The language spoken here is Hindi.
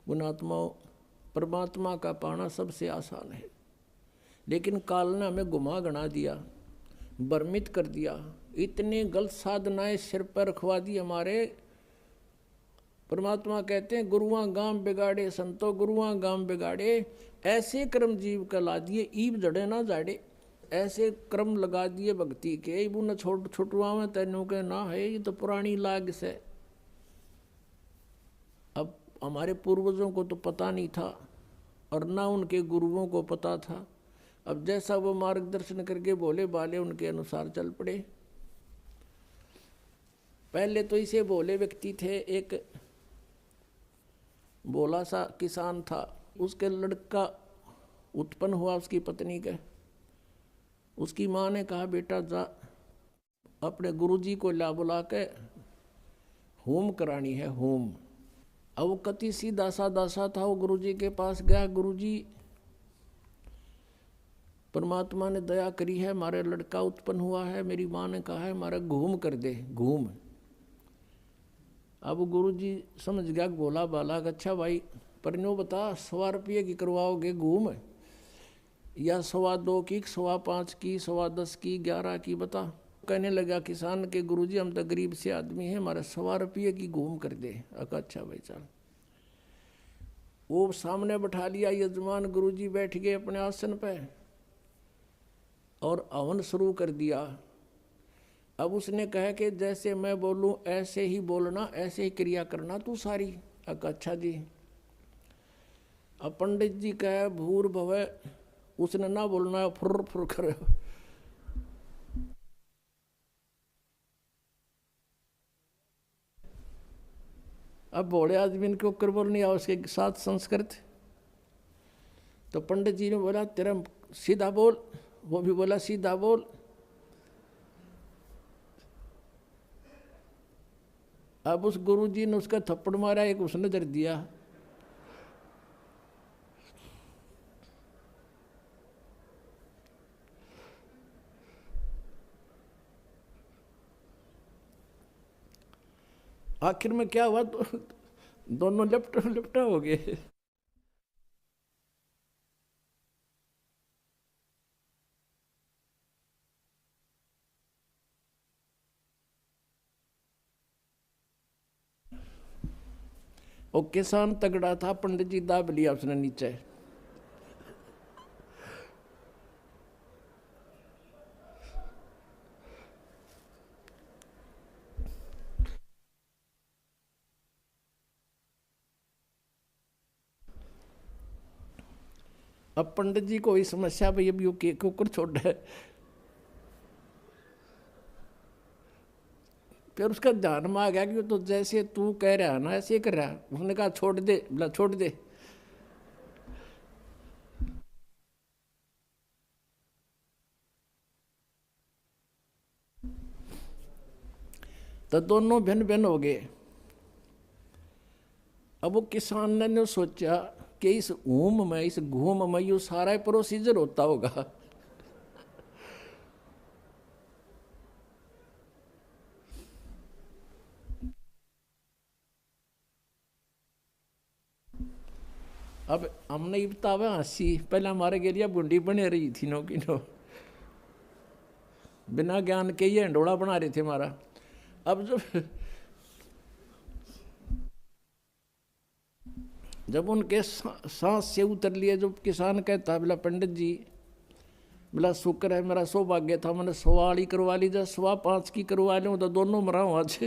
पुणात्माओं, परमात्मा का पाना सबसे आसान है, लेकिन काल ने हमें गुमा गणा दिया, भ्रमित कर दिया, इतने गलत साधनाएं सिर पर रखवा दी हमारे। परमात्मा कहते हैं गुरुआं गांव बिगाड़े संतो गुरुआं गांव बिगाड़े, ऐसे कर्म जीव का ला दिए ईब जड़े ना जाड़े। ऐसे क्रम लगा दिए भक्ति के, इबू न छोट छुटवा में तेनों के ना है, ये तो पुरानी लाग से। अब हमारे पूर्वजों को तो पता नहीं था और ना उनके गुरुओं को पता था। अब जैसा वो मार्गदर्शन करके बोले बाले उनके अनुसार चल पड़े। पहले तो इसे बोले व्यक्ति थे, एक भोला सा किसान था, उसके लड़का उत्पन्न हुआ उसकी पत्नी के। उसकी माँ ने कहा बेटा जा अपने गुरुजी को ला बुला के होम करानी है, होम। अब वो कति सीधा सादा सा था, वो गुरुजी के पास गया, गुरुजी परमात्मा ने दया करी है, हमारे लड़का उत्पन्न हुआ है, मेरी माँ ने कहा है हमारा घूम कर दे, घूम। अब गुरुजी समझ गया बोला बाला, अच्छा भाई पर नो बता 100 रुपये की करवाओगे घूम, या 2.25 की, 5.25 की, 10.25 की, 11 की, बता। कहने लगा किसान के गुरुजी हम तो गरीब से आदमी हैं, हमारे 100 रुपये की घूम कर दे। अच्छा भाई चल। वो सामने बैठा लिया यजमान, गुरुजी बैठ गए अपने आसन पे और हवन शुरू कर दिया। अब उसने कहा कि जैसे मैं बोलूं ऐसे ही बोलना, ऐसे ही क्रिया करना तू सारी। अच्छा जी। अब पंडित जी कहे भूर भवे, उसने ना बोलना है, फुर फुर करे। अब भोले आदमी के ऊपर बोलनी है उसके साथ संस्कृत। तो पंडित जी ने बोला तेरा सीधा बोल, वो भी बोला सीधा बोल। अब उस गुरुजी ने उसका थप्पड़ मारा, एक उसने दर दिया। आखिर में क्या हुआ, तो दोनों लिपटा हो गए। और किसान तगड़ा था, पंडित जी दाब लिया उसने नीचे। अब पंडित जी को ही समस्या भाई अब यू के कुकर छोड़ है। फिर उसका ध्यान में आ गया कि तो जैसे तू कह रहा है ना ऐसे ही कर रहा है। उसने कहा छोड़ दे, बोला छोड़ दे। तो दोनों भिन्न भिन्न हो गए। अब वो किसान ने सोचा कि इस ऊम में, इस घूम में यू सारा प्रोसीजर होता होगा। अब हमने बतावा हंसी, पहले हमारे के लिए बुंडी बने रही थी नो की नो, बिना ज्ञान के ये हंडोड़ा बना रहे थे हमारा। अब जब उनके सांस से उतर लिए, जो किसान कहता है बोला पंडित जी, बोला शुक्र है मेरा सौभाग्य था, मैंने 100 वाली करवा ली, जब 5.25 की करवा लूँ तो दोनों मरा हूँ आज।